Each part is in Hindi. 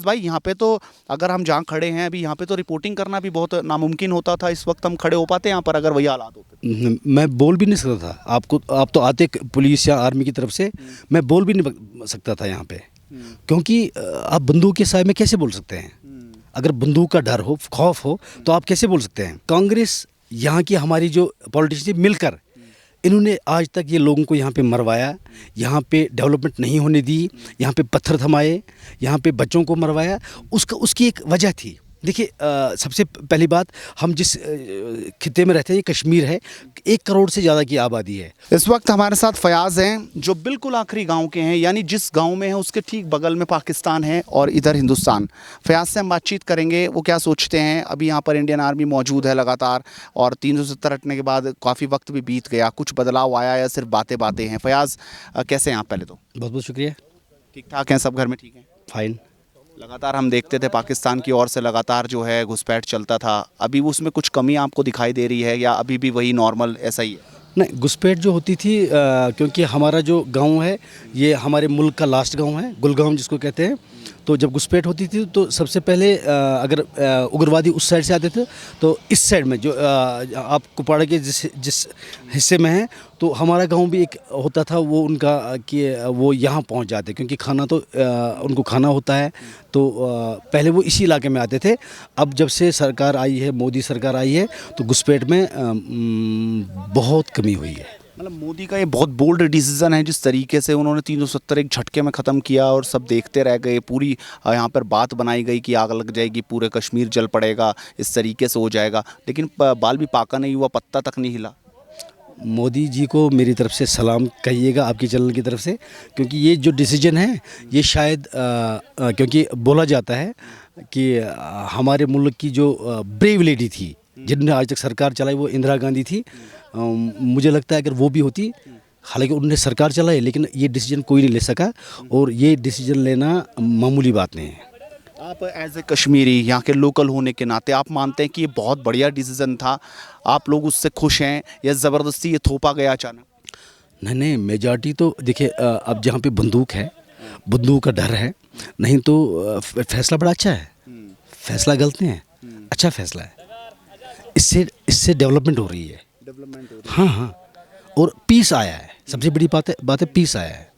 भाई यहाँ पे तो अगर हम जहाँ खड़े हैं अभी, यहाँ पे तो रिपोर्टिंग करना भी बहुत नामुमकिन होता था। इस वक्त हम खड़े हो पाते हैं यहाँ पर अगर वही हालात होते? मैं बोल भी नहीं सकता था आपको। आप तो आते पुलिस या आर्मी की तरफ से, मैं बोल भी नहीं सकता था यहाँ पे, क्योंकि आप बंदूक के साए में कैसे बोल सकते हैं? अगर बंदूक का डर हो, खौफ हो, तो आप कैसे बोल सकते हैं? कांग्रेस यहाँ की हमारी जो पॉलिटिशियन मिलकर इन्होंने आज तक ये लोगों को यहाँ पे मरवाया, यहाँ पे डेवलपमेंट नहीं होने दी, यहाँ पे पत्थर थमाए, यहाँ पे बच्चों को मरवाया। उसकी एक वजह थी। देखिए, सबसे पहली बात, हम जिस खित्ते में रहते हैं, ये कश्मीर है, 1 करोड़ से ज़्यादा की आबादी है। इस वक्त हमारे साथ फयाज़ हैं जो बिल्कुल आखिरी गांव के हैं, यानी जिस गांव में है उसके ठीक बगल में पाकिस्तान है और इधर हिंदुस्तान। फयाज़ से हम बातचीत करेंगे, वो क्या सोचते हैं। अभी यहाँ पर इंडियन आर्मी मौजूद है लगातार, और 370 हटने के बाद काफ़ी वक्त भी बीत गया, कुछ बदलाव आया या सिर्फ बातें बातें हैं? फयाज़ कैसे हैं आप? पहले तो बहुत बहुत शुक्रिया। ठीक ठाक हैं, सब घर में ठीक हैं? फाइन। लगातार हम देखते थे पाकिस्तान की ओर से लगातार जो है घुसपैठ चलता था, अभी उसमें कुछ कमी आपको दिखाई दे रही है या अभी भी वही नॉर्मल ऐसा ही है? नहीं, घुसपैठ जो होती थी, क्योंकि हमारा जो गांव है ये हमारे मुल्क का लास्ट गांव है, गुलगांव जिसको कहते हैं। तो जब घुसपैठ होती थी तो सबसे पहले अगर उग्रवादी उस साइड से आते थे, तो इस साइड में जो आप कुपवाड़ा के जिस हिस्से में हैं, तो हमारा गांव भी एक होता था वो उनका, कि वो यहाँ पहुँच जाते, क्योंकि खाना तो उनको खाना होता है। तो पहले वो इसी इलाके में आते थे। अब जब से सरकार आई है, मोदी सरकार आई है, तो घुसपैठ में बहुत कमी हुई है। मतलब मोदी का ये बहुत बोल्ड डिसीजन है, जिस तरीके से उन्होंने 370 एक झटके में ख़त्म किया और सब देखते रह गए। पूरी यहाँ पर बात बनाई गई कि आग लग जाएगी, पूरे कश्मीर जल पड़ेगा, इस तरीके से हो जाएगा, लेकिन बाल भी पाका नहीं हुआ, पत्ता तक नहीं हिला। मोदी जी को मेरी तरफ से सलाम कहिएगा, आपकी चैनल की तरफ से, क्योंकि ये जो डिसीजन है ये शायद क्योंकि बोला जाता है कि हमारे मुल्क की जो ब्रेव लेडी थी जिन्होंने आज तक सरकार चलाई, वो इंदिरा गांधी थी। मुझे लगता है अगर वो भी होती, हालांकि उन्होंने सरकार चलाई, लेकिन ये डिसीजन कोई नहीं ले सका, और ये डिसीजन लेना मामूली बात नहीं है। आप एज ए कश्मीरी यहाँ के लोकल होने के नाते आप मानते हैं कि ये बहुत बढ़िया डिसीजन था? आप लोग उससे खुश हैं या ज़बरदस्ती ये थोपा गया अचानक? नहीं, मेजॉरिटी तो देखिए, अब जहाँ पे बंदूक है, बंदूक का डर है, नहीं तो फैसला बड़ा अच्छा है। फैसला गलत नहीं है, अच्छा फैसला है। इससे डेवलपमेंट हो रही है। डेवलपमेंट हो रही हाँ हाँ, और पीस आया है, सबसे बड़ी बात है पीस आया है।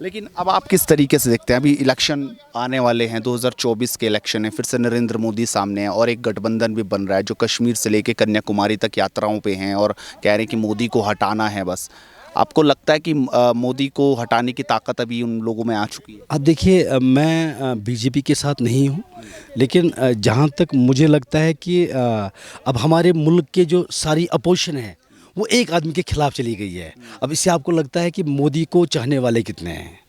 लेकिन अब आप किस तरीके से देखते हैं? अभी इलेक्शन आने वाले हैं, 2024 के इलेक्शन है, फिर से नरेंद्र मोदी सामने है और एक गठबंधन भी बन रहा है जो कश्मीर से लेके कन्याकुमारी तक यात्राओं पे हैं और कह रहे हैं कि मोदी को हटाना है बस। आपको लगता है कि मोदी को हटाने की ताकत अभी उन लोगों में आ चुकी है? अब देखिए, मैं बीजेपी के साथ नहीं हूँ, लेकिन जहाँ तक मुझे लगता है कि अब हमारे मुल्क के जो सारी अपोजिशन है वो एक आदमी के खिलाफ चली गई है। अब इससे आपको लगता है कि मोदी को चाहने वाले कितने हैं?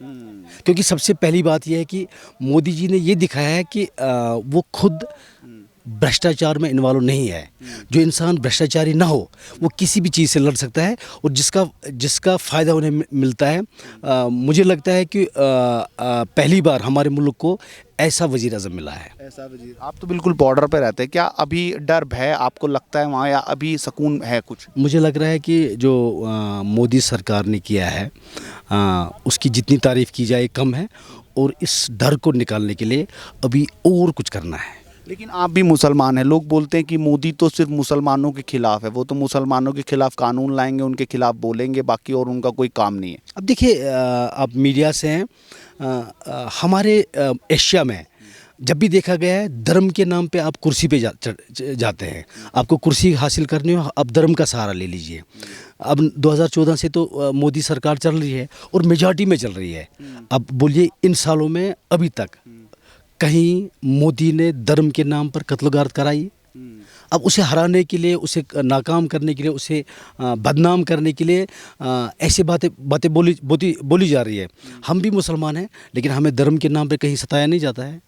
क्योंकि सबसे पहली बात यह है कि मोदी जी ने ये दिखाया है कि वो खुद भ्रष्टाचार में इन्वॉल्व नहीं है। जो इंसान भ्रष्टाचारी ना हो वो किसी भी चीज़ से लड़ सकता है, और जिसका फ़ायदा उन्हें मिलता है। मुझे लगता है कि पहली बार हमारे मुल्क को ऐसा वज़ीर आज़म मिला है। ऐसा वजीर? आप तो बिल्कुल बॉर्डर पे रहते हैं, क्या अभी डर भय आपको लगता है वहाँ, या अभी सुकून है कुछ? मुझे लग रहा है कि जो मोदी सरकार ने किया है, उसकी जितनी तारीफ़ की जाए कम है, और इस डर को निकालने के लिए अभी और कुछ करना है। लेकिन आप भी मुसलमान हैं, लोग बोलते हैं कि मोदी तो सिर्फ मुसलमानों के खिलाफ है, वो तो मुसलमानों के खिलाफ कानून लाएंगे, उनके खिलाफ बोलेंगे, बाकी और उनका कोई काम नहीं है। अब देखिए, आप मीडिया से हैं, हमारे एशिया में जब भी देखा गया है, धर्म के नाम पे आप कुर्सी पे जाते हैं। आपको कुर्सी हासिल करनी हो, आप धर्म का सहारा ले लीजिए। अब 2014 से तो मोदी सरकार चल रही है और मेजॉरिटी में चल रही है। अब बोलिए, इन सालों में अभी तक कहीं मोदी ने धर्म के नाम पर कत्लगार्द कराई? अब उसे हराने के लिए, उसे नाकाम करने के लिए, उसे बदनाम करने के लिए ऐसी बातें बोली जा रही है। हम भी मुसलमान हैं, लेकिन हमें धर्म के नाम पे कहीं सताया नहीं जाता है।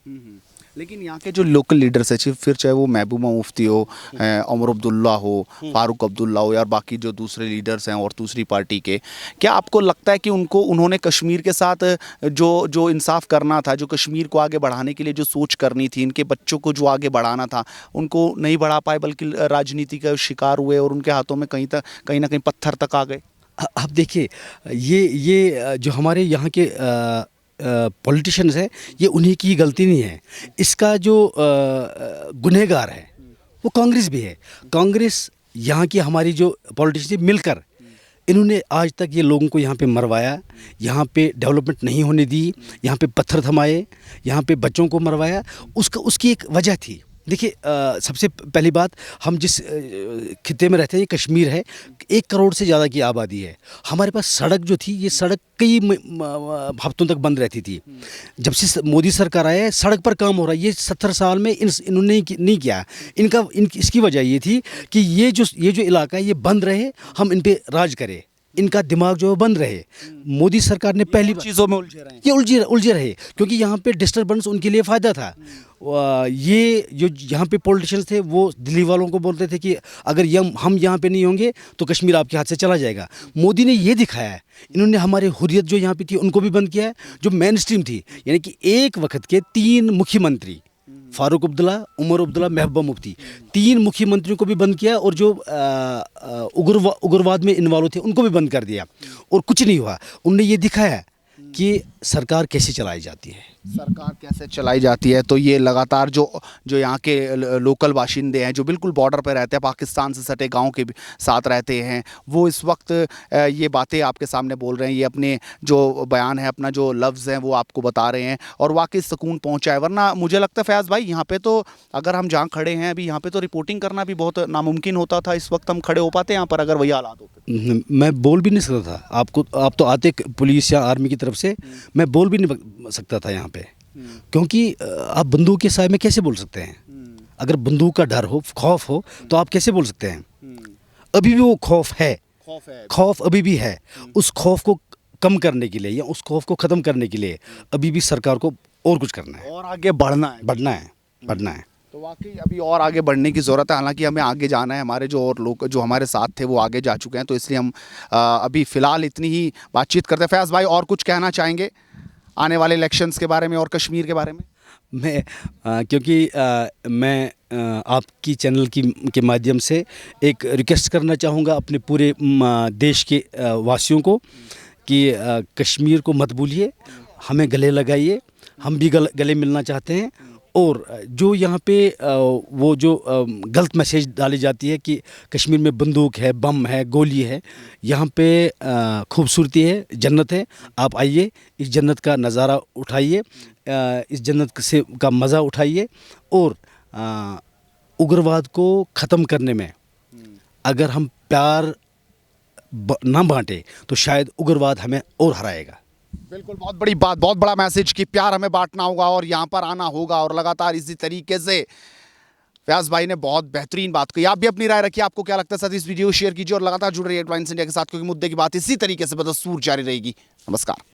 लेकिन यहाँ के जो लोकल लीडर्स है, फिर चाहे वो महबूबा मुफ्ती हो, उमर अब्दुल्ला हो, फारूक अब्दुल्ला हो, या बाकी जो दूसरे लीडर्स हैं और दूसरी पार्टी के, क्या आपको लगता है कि उन्होंने कश्मीर के साथ जो इंसाफ करना था, जो कश्मीर को आगे बढ़ाने के लिए जो सोच करनी थी, इनके बच्चों को जो आगे बढ़ाना था, उनको नहीं बढ़ा पाए, बल्कि राजनीति का शिकार हुए और उनके हाथों में कहीं ना कहीं पत्थर तक आ गए? अब देखिए, ये जो हमारे यहाँ के पॉलिटिशियंस है, ये उन्हीं की गलती नहीं है। इसका जो गुनहगार है वो कांग्रेस भी है। कांग्रेस यहाँ की हमारी जो पॉलिटिशियन मिलकर इन्होंने आज तक ये लोगों को यहाँ पे मरवाया, यहाँ पे डेवलपमेंट नहीं होने दी, यहाँ पे पत्थर थमाए, यहाँ पे बच्चों को मरवाया। उसकी एक वजह थी। देखिए, सबसे पहली बात, हम जिस खित्ते में रहते हैं, ये कश्मीर है, 1 करोड़ से ज़्यादा की आबादी है। हमारे पास सड़क जो थी, ये सड़क कई हफ्तों तक बंद रहती थी। जब से मोदी सरकार आया है, सड़क पर काम हो रहा है। ये 70 साल में इन्होंने नहीं किया। इसकी वजह ये थी कि ये जो इलाका है, ये बंद रहे, हम इन पर राज करें, इनका दिमाग जो है बंद रहे। मोदी सरकार ने पहली चीज़ों में उलझे रहे, ये उलझे रहे, क्योंकि यहाँ पे डिस्टर्बेंस उनके लिए फ़ायदा था। ये जो यहाँ पे पॉलिटिशियंस थे, वो दिल्ली वालों को बोलते थे कि अगर हम यहाँ पे नहीं होंगे तो कश्मीर आपके हाथ से चला जाएगा। मोदी ने ये दिखाया है, इन्होंने हमारी हुर्रियत जो यहाँ पे थी उनको भी बंद किया है। जो मेन स्ट्रीम थी, यानी कि एक वक्त के 3 मुख्यमंत्री, फारूक अब्दुल्ला, उमर अब्दुल्ला, महबूबा मुफ्ती, 3 मुख्यमंत्रियों को भी बंद किया, और जो उग्रवाद में इन्वॉल्व थे उनको भी बंद कर दिया, और कुछ नहीं हुआ। उनने ये दिखाया कि सरकार कैसे चलाई जाती है। सरकार कैसे चलाई जाती है। तो ये लगातार जो यहाँ के लोकल बाशिंदे हैं, जो बिल्कुल बॉर्डर पर रहते हैं, पाकिस्तान से सटे गांव के साथ रहते हैं, वो इस वक्त ये बातें आपके सामने बोल रहे हैं। ये अपने जो बयान है, अपना जो लफ्ज़ हैं, वो आपको बता रहे हैं, और वाकई सुकून पहुंचा है। वरना मुझे लगता है फैज़ भाई, यहाँ पे तो अगर हम जहाँ खड़े हैं अभी, यहाँ पे तो रिपोर्टिंग करना भी बहुत नामुमकिन होता था। इस वक्त हम खड़े हो पाते हैं यहाँ पर अगर वही हालात होते? मैं बोल भी नहीं सकता था। आप तो आते पुलिस या आर्मी की तरफ से, मैं बोल भी नहीं सकता था यहाँ पे, क्योंकि आप बंदूक के साए में कैसे बोल सकते हैं? अगर बंदूक का डर हो, खौफ हो, तो आप कैसे बोल सकते हैं? अभी भी वो खौफ है, खौफ अभी भी है। उस खौफ को कम करने के लिए, या उस खौफ को ख़त्म करने के लिए अभी भी सरकार को और कुछ करना है, और आगे बढ़ना है। तो वाकई अभी और आगे बढ़ने की ज़रूरत है। हालांकि हमें आगे जाना है, हमारे जो और लोग जो हमारे साथ थे वो आगे जा चुके हैं, तो इसलिए हम अभी फ़िलहाल इतनी ही बातचीत करते हैं। फैज़ भाई, और कुछ कहना चाहेंगे आने वाले इलेक्शंस के बारे में और कश्मीर के बारे में? क्योंकि मैं आपकी चैनल के माध्यम से एक रिक्वेस्ट करना चाहूँगा अपने पूरे देश के वासियों को कि कश्मीर को मत भूलिए, हमें गले लगाइए। हम भी गले मिलना चाहते हैं। और जो यहाँ पे वो जो गलत मैसेज डाली जाती है कि कश्मीर में बंदूक है, बम है, गोली है, यहाँ पे खूबसूरती है, जन्नत है। आप आइए, इस जन्नत का नज़ारा उठाइए, इस जन्नत से का मज़ा उठाइए, और उग्रवाद को ख़त्म करने में अगर हम प्यार ना बांटे तो शायद उग्रवाद हमें और हराएगा। बिल्कुल, बहुत बड़ी बात, बहुत बड़ा मैसेज कि प्यार हमें बांटना होगा और यहाँ पर आना होगा, और लगातार इसी तरीके से फैज़ भाई ने बहुत बेहतरीन बात कही। आप भी अपनी राय रखिए, आपको क्या लगता है। साथ इस वीडियो शेयर कीजिए और लगातार जुड़े रहिए हेडलाइंस इंडिया के साथ, क्योंकि मुद्दे की बात इसी तरीके से बदस्तूर जारी रहेगी। नमस्कार।